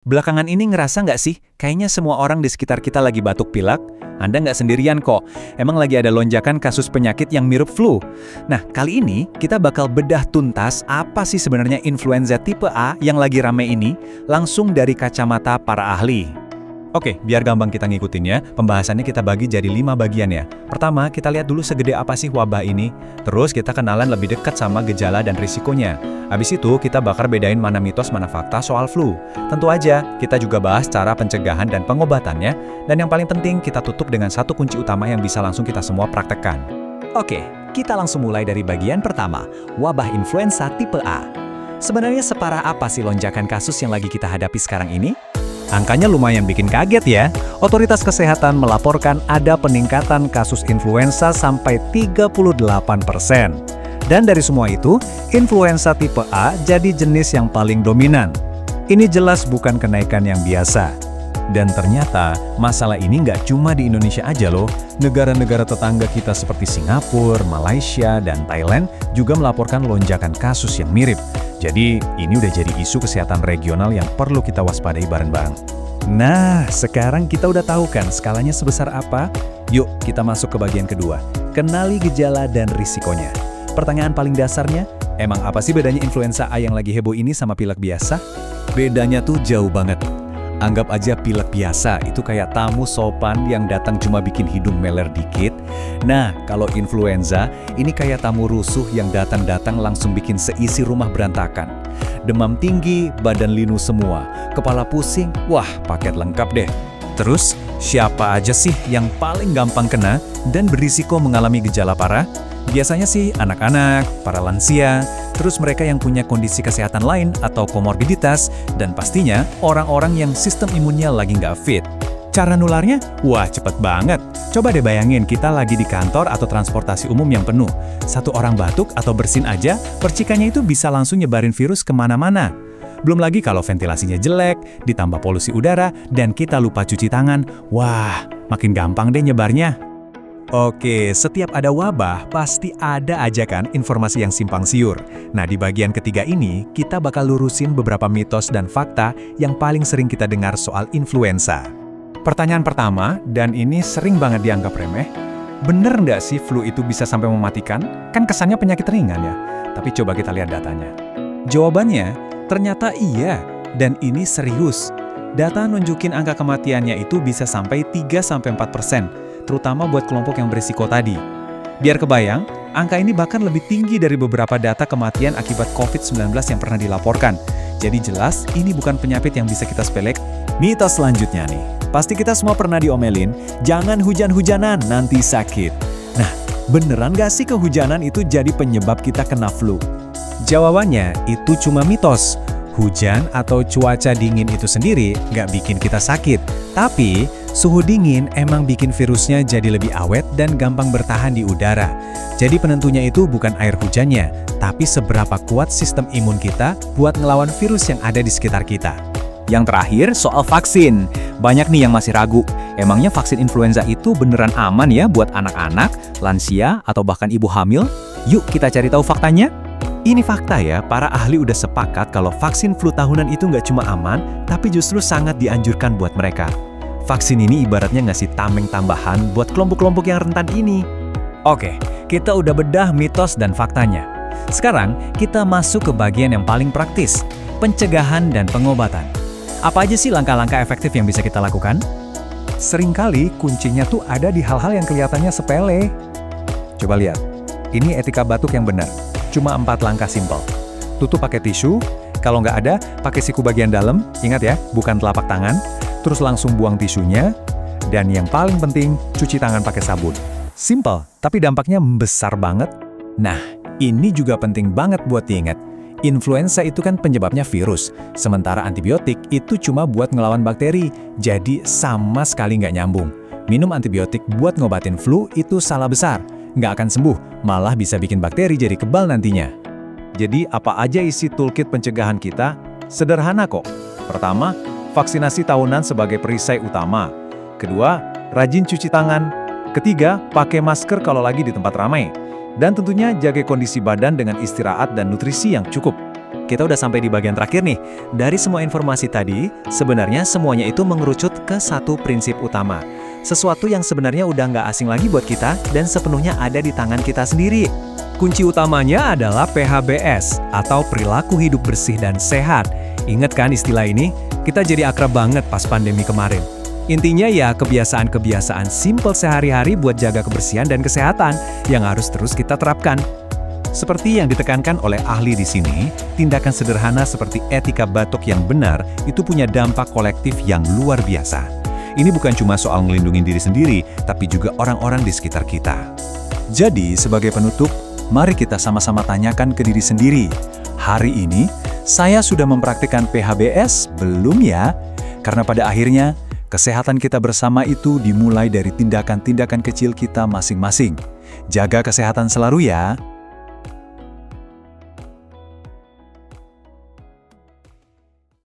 Belakangan ini ngerasa nggak sih, kayaknya semua orang di sekitar kita lagi batuk pilek? Anda nggak sendirian kok, emang lagi ada lonjakan kasus penyakit yang mirip flu. Nah, kali ini kita bakal bedah tuntas apa sih sebenarnya influenza tipe A yang lagi rame ini, langsung dari kacamata para ahli. Oke, biar gampang kita ngikutinnya, pembahasannya kita bagi jadi 5 bagian ya. Pertama, kita lihat dulu segede apa sih wabah ini. Terus kita kenalan lebih dekat sama gejala dan risikonya. Habis itu, kita bakal bedain mana mitos, mana fakta soal flu. Tentu aja, kita juga bahas cara pencegahan dan pengobatannya. Dan yang paling penting, kita tutup dengan satu kunci utama yang bisa langsung kita semua praktekkan. Oke, kita langsung mulai dari bagian pertama, wabah influenza tipe A. Sebenarnya separah apa sih lonjakan kasus yang lagi kita hadapi sekarang ini? Angkanya lumayan bikin kaget ya. Otoritas kesehatan melaporkan ada peningkatan kasus influenza sampai 38%. Dan dari semua itu, influenza tipe A jadi jenis yang paling dominan. Ini jelas bukan kenaikan yang biasa. Dan ternyata, masalah ini nggak cuma di Indonesia aja loh. Negara-negara tetangga kita seperti Singapura, Malaysia, dan Thailand juga melaporkan lonjakan kasus yang mirip. Jadi, ini udah jadi isu kesehatan regional yang perlu kita waspadai bareng-bareng. Nah, sekarang kita udah tahu kan skalanya sebesar apa? Yuk, kita masuk ke bagian kedua. Kenali gejala dan risikonya. Pertanyaan paling dasarnya, emang apa sih bedanya influenza A yang lagi heboh ini sama pilek biasa? Bedanya tuh jauh banget. Anggap aja pilek biasa, itu kayak tamu sopan yang datang cuma bikin hidung meler dikit. Nah, kalau influenza, ini kayak tamu rusuh yang datang-datang langsung bikin seisi rumah berantakan. Demam tinggi, badan linu semua, kepala pusing, wah paket lengkap deh. Terus, siapa aja sih yang paling gampang kena dan berisiko mengalami gejala parah? Biasanya sih anak-anak, para lansia, terus mereka yang punya kondisi kesehatan lain atau komorbiditas, dan pastinya orang-orang yang sistem imunnya lagi nggak fit. Cara nularnya? Wah, cepet banget. Coba deh bayangin kita lagi di kantor atau transportasi umum yang penuh. Satu orang batuk atau bersin aja, percikannya itu bisa langsung nyebarin virus kemana-mana. Belum lagi kalau ventilasinya jelek, ditambah polusi udara, dan kita lupa cuci tangan. Wah, makin gampang deh nyebarnya. Oke, setiap ada wabah, pasti ada aja kan informasi yang simpang siur. Nah, di bagian ketiga ini, kita bakal lurusin beberapa mitos dan fakta yang paling sering kita dengar soal influenza. Pertanyaan pertama, dan ini sering banget dianggap remeh, bener nggak sih flu itu bisa sampai mematikan? Kan kesannya penyakit ringan ya, tapi coba kita lihat datanya. Jawabannya, ternyata iya, dan ini serius. Data nunjukin angka kematiannya itu bisa sampai 3-4%. Terutama buat kelompok yang berisiko tadi. Biar kebayang, angka ini bahkan lebih tinggi dari beberapa data kematian akibat COVID-19 yang pernah dilaporkan. Jadi jelas, ini bukan penyakit yang bisa kita sepelek. Mitos selanjutnya nih, pasti kita semua pernah diomelin, jangan hujan-hujanan, nanti sakit. Nah, beneran gak sih kehujanan itu jadi penyebab kita kena flu? Jawabannya, itu cuma mitos. Hujan atau cuaca dingin itu sendiri nggak bikin kita sakit. Tapi, suhu dingin emang bikin virusnya jadi lebih awet dan gampang bertahan di udara. Jadi penentunya itu bukan air hujannya, tapi seberapa kuat sistem imun kita buat ngelawan virus yang ada di sekitar kita. Yang terakhir, soal vaksin. Banyak nih yang masih ragu, emangnya vaksin influenza itu beneran aman ya buat anak-anak, lansia, atau bahkan ibu hamil? Yuk kita cari tahu faktanya. Ini fakta ya, para ahli udah sepakat kalau vaksin flu tahunan itu nggak cuma aman, tapi justru sangat dianjurkan buat mereka. Vaksin ini ibaratnya ngasih tameng tambahan buat kelompok-kelompok yang rentan ini. Oke, kita udah bedah mitos dan faktanya. Sekarang, kita masuk ke bagian yang paling praktis, pencegahan dan pengobatan. Apa aja sih langkah-langkah efektif yang bisa kita lakukan? Seringkali kuncinya tuh ada di hal-hal yang kelihatannya sepele. Coba lihat, ini etika batuk yang benar. Cuma 4 langkah simpel. Tutup pakai tisu, kalau nggak ada, pakai siku bagian dalam, ingat ya, bukan telapak tangan. Terus langsung buang tisunya, dan yang paling penting, cuci tangan pakai sabun. Simple, tapi dampaknya besar banget. Nah, ini juga penting banget buat diingat. Influenza itu kan penyebabnya virus, sementara antibiotik itu cuma buat ngelawan bakteri, jadi sama sekali nggak nyambung. Minum antibiotik buat ngobatin flu itu salah besar. Nggak akan sembuh, malah bisa bikin bakteri jadi kebal nantinya. Jadi apa aja isi toolkit pencegahan kita? Sederhana kok. Pertama, vaksinasi tahunan sebagai perisai utama. Kedua, rajin cuci tangan. Ketiga, pakai masker kalau lagi di tempat ramai. Dan tentunya jaga kondisi badan dengan istirahat dan nutrisi yang cukup. kita udah sampai di bagian terakhir nih. Dari semua informasi tadi, sebenarnya semuanya itu mengerucut ke satu prinsip utama. Sesuatu yang sebenarnya udah nggak asing lagi buat kita dan sepenuhnya ada di tangan kita sendiri. Kunci utamanya adalah PHBS atau perilaku hidup bersih dan sehat. Ingat kan istilah ini? Kita jadi akrab banget pas pandemi kemarin. Intinya ya kebiasaan-kebiasaan simpel sehari-hari buat jaga kebersihan dan kesehatan yang harus terus kita terapkan. Seperti yang ditekankan oleh ahli di sini, tindakan sederhana seperti etika batuk yang benar itu punya dampak kolektif yang luar biasa. Ini bukan cuma soal ngelindungin diri sendiri, tapi juga orang-orang di sekitar kita. Jadi, sebagai penutup, mari kita sama-sama tanyakan ke diri sendiri. Hari ini, saya sudah mempraktikkan PHBS, belum ya? Karena pada akhirnya, kesehatan kita bersama itu dimulai dari tindakan-tindakan kecil kita masing-masing. Jaga kesehatan selalu ya.